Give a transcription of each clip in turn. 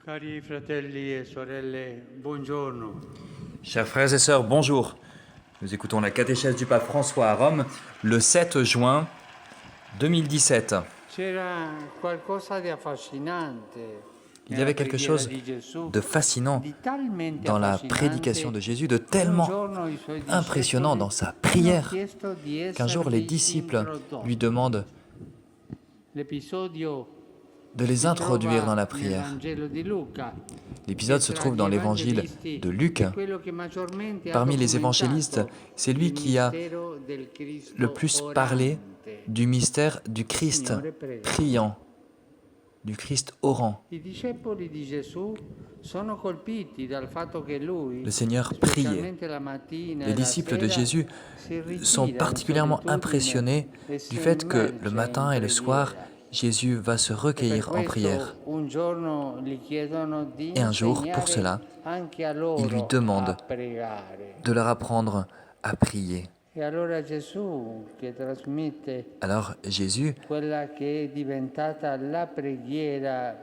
Cari fratelli e sorelle, buongiorno. Chers frères et sœurs, bonjour. Nous écoutons la catéchèse du pape François à Rome le 7 juin 2017. C'era qualcosa di affascinante Il y nella avait quelque preghiera chose di Gesù, de fascinant di talmente dans la affascinante prédication de Jésus, de che un tellement giorno i suoi impressionnant dans discepoli sa hanno prière, chiesto di qu'un jour les esservi disciples lui introdotti. demandent L'episodio de les si introduire dans trova la nel prière. Vangelo di Luca, L'épisode che se tra trouve gli dans l'évangile evangelisti de Luc. è quello che maggiormente ha Parmi les évangélistes, documentato c'est lui il qui a mistero del le Cristo plus parlé orante. du mystère du Christ Signore, prega. priant, du Christ orant. I discepoli di Gesù sono colpiti dal fatto che lui, Le Seigneur priait. specialmente la mattina Les e la disciples de sera, Jésus si ritira sont in particulièrement solitudine impressionnés e si du fait que immerge le in matin et le soir, preghiera. Jésus va se E per recueillir en prière. questo un giorno gli chiedono di Et un jour, pour insegnare cela, anche a il lui loro a demande pregare. de leur apprendre à prier. E allora Gesù, che trasmette Alors Jésus, quella che è diventata la preghiera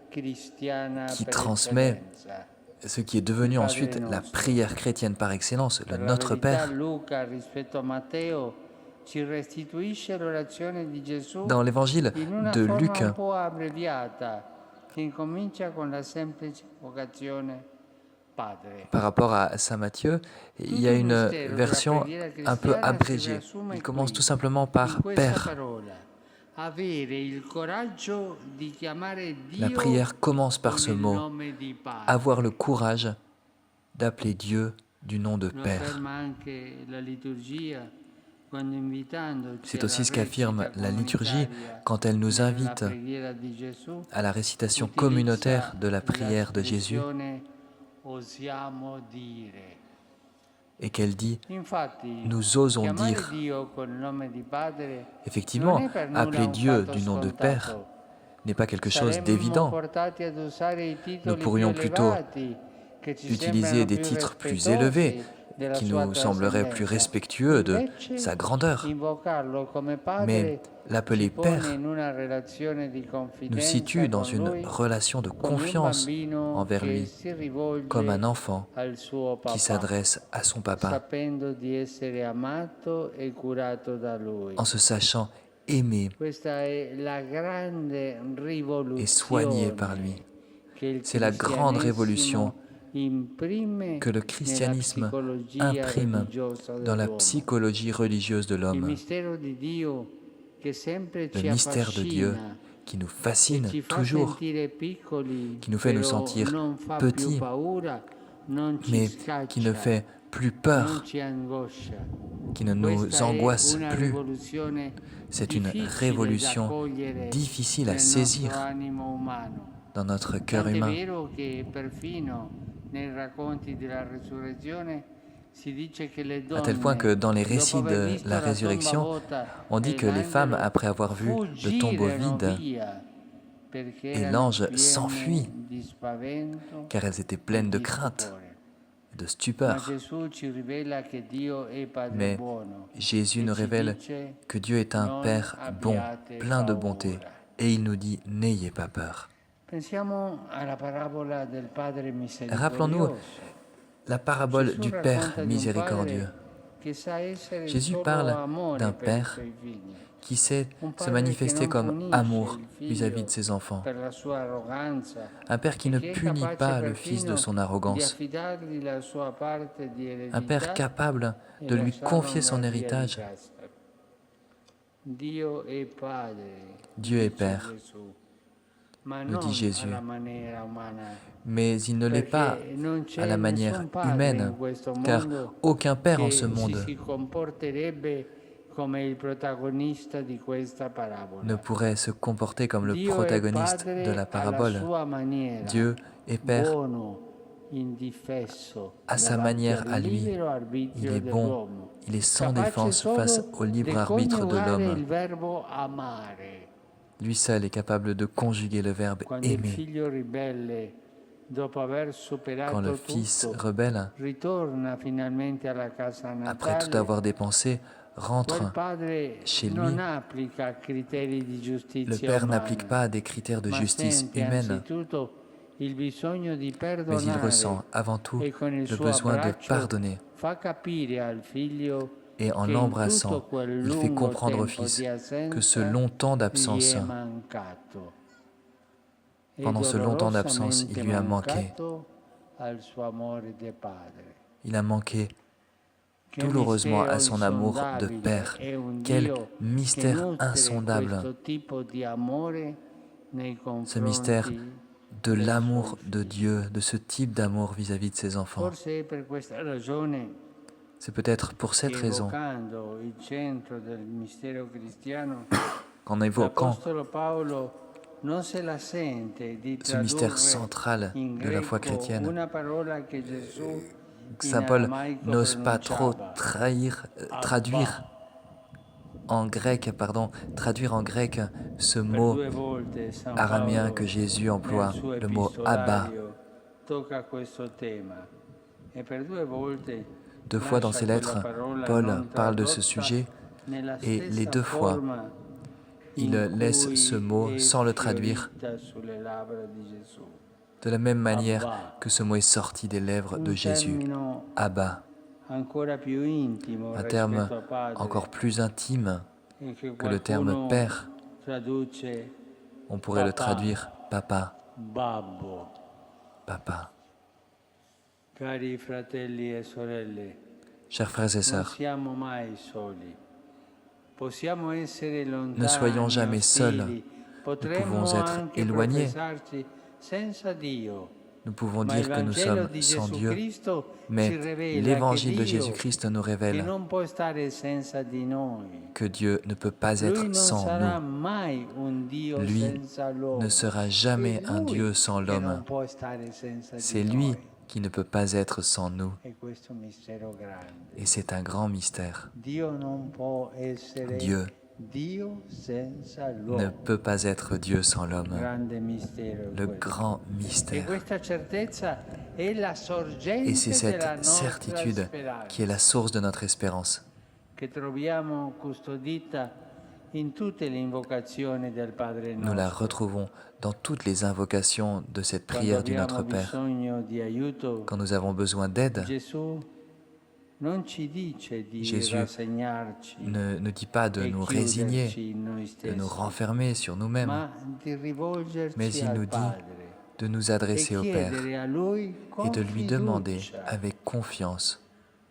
cristiana qui per transmet eccellenza. ce qui est devenu ensuite la prière chrétienne par excellence, le Per la Notre verità, Père. Luca rispetto a Matteo ci restituisce l'orazione di Gesù Dans l'évangile in una de forma Luc, un po' abbreviata che incomincia con la semplice vocazione Padre. par rapport à Saint Matthieu, il y a une version un peu abrégée. Il commence tout simplement par in questa Père. parola, avere il coraggio di chiamare La Dio prière commence par con ce il mot, nome di Padre. avoir le courage d'appeler Dieu du nom de Lo Père. afferma anche la liturgia quando invitandoci C'est alla aussi ce qu'affirme recita la liturgie comunitaria quand elle nous della invite preghiera di Gesù, à la récitation utilizza communautaire de la prière de Jésus l'espressione osiamo dire. et qu'elle dit Infatti, nous osons chiamare dire. Dio col nome di Padre Effectivement, non è per nulla appeler un Dieu fatto du nom de scontato. Père n'est pas quelque chose Saremmo d'évident. portati ad usare i Nous titoli pourrions più plutôt elevati che ci utiliser sembrano des più titres plus rispettosi élevés della qui sua nous sembleraient plus trascendenza. respectueux de Invece, sa grandeur. invocarlo come Padre Mais l'appeler ci pone Père in una relazione di nous confidenza situe dans con une lui, relation de come un confiance bambino envers che lui, si rivolge comme un enfant al suo qui papà, s'adresse à son papa, sapendo di essere amato e curato da lui. en se sachant aimé Questa è la grande et soigné par rivoluzione lui. che il C'est la grande révolution imprime que le nella christianisme psicologia imprime religiosa dans la dell'uomo. psychologie religieuse de Il l'homme. mistero di Dio che sempre Le ci mystère de Dieu affascina qui nous e fascine ci fa toujours, sentire piccoli, qui nous fait nous però sentir non fa petits, più paura, non ci mais scaccia, qui ne fait plus non peur, ci angoscia. qui ne nous Questa è angoisse una plus. rivoluzione C'est une difficile da révolution cogliere difficile à nel nostro saisir animo umano. dans notre cœur Tant'è humain. vero che perfino nei racconti della resurrezione si dice che le À tel point que donne, dans les dopo récits aver de visto la la tomba résurrection, vuota on e dit il que les femmes, angelo, après avoir vu le tombeau fuggirono vide via perché et erano l'ange piene s'enfuit, di spavento car elles étaient e pleines de di crainte, stupore. de Ma stupeur. Gesù ci rivela che Dio è Padre Mais buono Jésus e nous ci révèle dice que Dieu est un non Père bon, abbiate plein de bonté, paura. et il nous dit n'ayez pas peur. Pensiamo alla parabola del Padre Rappelons-nous misericordioso. la parabole Gesù du Père racconta di un miséricordieux. padre che sa essere Jésus solo parle amore d'un per i Père suoi figli. qui sait Un se padre manifester che non comme punisce amour il figlio vis-à-vis de ses enfants. per la sua arroganza, Un Père qui e ne che è punit capace pas le Fils de perfino son di arrogance. affidargli la sua parte di Un Père eredità capable e de lui lasciarlo confier son andar via di héritage. casa. Dio è Padre, Dieu est dice Père, Gesù, ma nous non dit Jésus, alla maniera umana. mais il ne l'est pas Perché non à c'è la manière nessun padre humaine, in questo car mondo aucun Père en ce che monde si comporterebbe come il protagonista di questa parabola. ne pourrait se comporter comme le Dio è protagoniste de padre la alla parabole. sua maniera, Dieu est Père buono, indifesso, à sa davanti manière al à lui. libero Il arbitrio est bon, dell'uomo, il est sans capace défense face solo au libre di arbitre de coniugare il l'homme. verbo amare. Lui seul est capable de conjuguer le verbe Quando il aimer. figlio ribelle, dopo aver Quand superato le Fils tutto, rebelle, ritorna finalmente alla casa après tout natale, avoir dépensé, quel rentre padre chez lui. non applica criteri di Le giustizia Père umana, n'applique pas des critères de ma justice sente humaine, anzitutto il bisogno di mais il ressent perdonare avant tout e con il le suo besoin de abbraccio pardonner. fa capire al figlio Et en che in tutto l'embrassant, quel il fait lungo comprendre au tempo Fils di que ce assenza long temps gli d'absence, è mancato. È pendant ce long temps d'absence, il dolorosamente lui a manqué. mancato al suo amore di padre. Il a manqué Che douloureusement mistero à son amour de insondabile, Père. è un Quel Dio che mystère nutre insondable, questo tipo di amore nei ce mystère confronti de dei l'amour suoi de figli. Dieu, de ce type d'amour vis-à-vis de ses enfants. Forse è per questa ragione C'est peut-être pour cette che raison evocando il centro del mistero cristiano, qu'en évoquant l'Apostolo Paolo non se la sente di ce mystère tradurre central in de la foi greco chrétienne, una parola che Gesù in Saint Paul aramaico n'ose pas trop pronunciava, traduire Abba. traduire en grec ce Per mot 2 volte San araméen que Paolo Jésus nel emploie, suo le mot Abba. epistolario tocca questo tema e per 2 volte 2 fois dans lascia ses quella lettres, parola Paul non parle de ce tradotta sujet nella et les stessa 2 fois, forma il in laisse ce cui mot è sans le traduire fiorita sulle labbra di Gesù. de la même manière Abba, que ce mot est sorti des lèvres de un Jésus. termine Abba, ancora più intimo un terme rispetto a padre encore plus intime e che que le terme qualcuno Père. traduce On pourrait le papà, traduire Papa, babbo. Papa. Cari fratelli e sorelle, Chers frères et non sœurs, siamo mai soli. Possiamo essere ne lontani, soyons jamais seuls. ostili, Nous pouvons potremmo être anche éloignés. professarci senza Dio. Nous pouvons Ma il dire que nous Vangelo sommes di sans Gesù Dieu, Cristo ci mais rivela che l'évangile de Dio, Jésus-Christ nous che révèle non può stare senza di noi. que Dieu ne peut pas Lui être non sans sarà nous. mai un Dio Lui senza l'uomo. ne sera È jamais un Lui Dieu sans che non l'homme. può stare senza C'est di lui noi. qui ne peut pas être sans nous. E questo è un mistero grande. Et c'est un grand mystère. Dio non può essere Dieu Dio senza ne l'uomo. peut pas être Dieu sans l'homme. Grande mistero Le questo. grand E mystère. questa certezza è la Et sorgente c'est della cette nostra certitude speranza, qui est la source de notre espérance. che troviamo custodita in tutte le invocazioni del Padre Nous la nostro. retrouvons dans toutes les invocations de cette Quando prière du abbiamo Notre Père. bisogno di aiuto, Quand nous avons besoin d'aide, Gesù non ci dice di Jésus rassegnarci ne nous dit pas de e nous résigner, chiuderci in noi de nous stessi, renfermer sur nous-mêmes, ma di mais rivolgerci il al nous dit Padre de nous e adresser au Père chiedere a Lui et con de lui demander fiducia avec confiance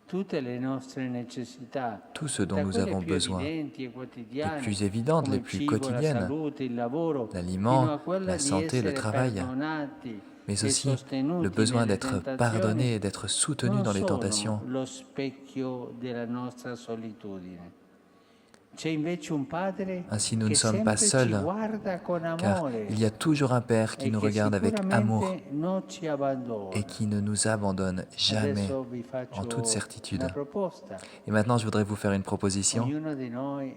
tutte le nostre necessità, tout ce dont da nous quelle avons più besoin, evidenti e les quotidiane, plus évidentes, come les il plus cibo, la quotidiennes, salute, il lavoro, l'aliment, fino a quella la di santé, le essere travail, perdonati mais e aussi le sostenuti besoin nelle d'être tentazioni, pardonné et d'être soutenu non dans les sono tentations. lo specchio della nostra solitudine. C'è invece un Padre Ainsi, nous ne che sommes pas sempre ci seuls, guarda con car amore il y a toujours un Père qui e nous che regarde avec amour sicuramente non ci abbandona. et qui ne nous abandonne jamais, Adesso vi en toute faccio certitude. una proposta. Et maintenant, je voudrais vous faire une proposition. Ognuno di noi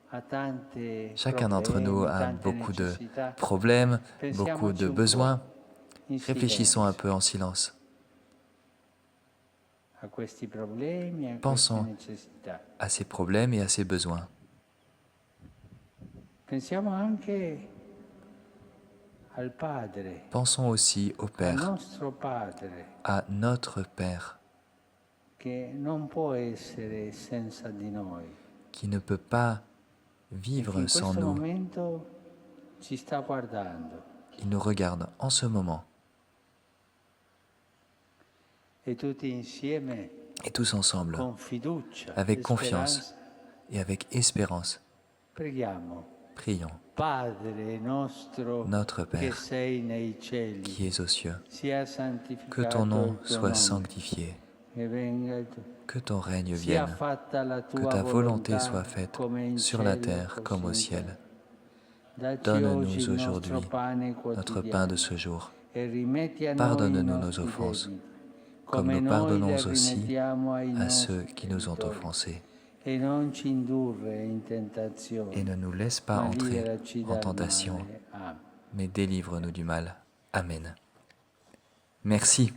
ha tante Chacun d'entre nous problemi, a tante beaucoup de necessità. problèmes, beaucoup Pensiamoci de un po' besoins. in Réfléchissons un silenzio peu en silence. a questi problemi, a queste Pensons necessità. à ses problèmes et à ses besoins. Pensiamo anche al Padre, Pensons aussi au al Père, nostro Padre, à notre Père, che non può essere senza di noi. qui ne peut pas E che vivre in sans questo nous. momento ci sta guardando. Il nous regarde en ce moment. E tutti insieme, Et tous ensemble, con fiducia avec e confiance speranza, et avec espérance, preghiamo. prions Padre nostro notre che Père sei nei cieli, qui es aux cieux. sia Que santificato ton nom il tuo soit nome, sanctifié, che venga il tuo, que ton règne sia vienne, fatta la que tua ta volonté volontà soit faite come in sur la cielo, terre così comme au in ciel. terra. Dacci oggi Donne-nous il nostro aujourd'hui pane notre pain quotidiano de ce jour. e rimetti a noi i Pardonne-nous nos nostri offenses, debiti, comme come nous noi pardonnons le aussi rimettiamo ai à ceux nostri qui nous ont debitori. offensés. E non ci indurre in Et tentazione, ne nous laisse pas ma entrer liberaci en dal tentation, male. Amen. mais délivre-nous du mal. Amen. Merci.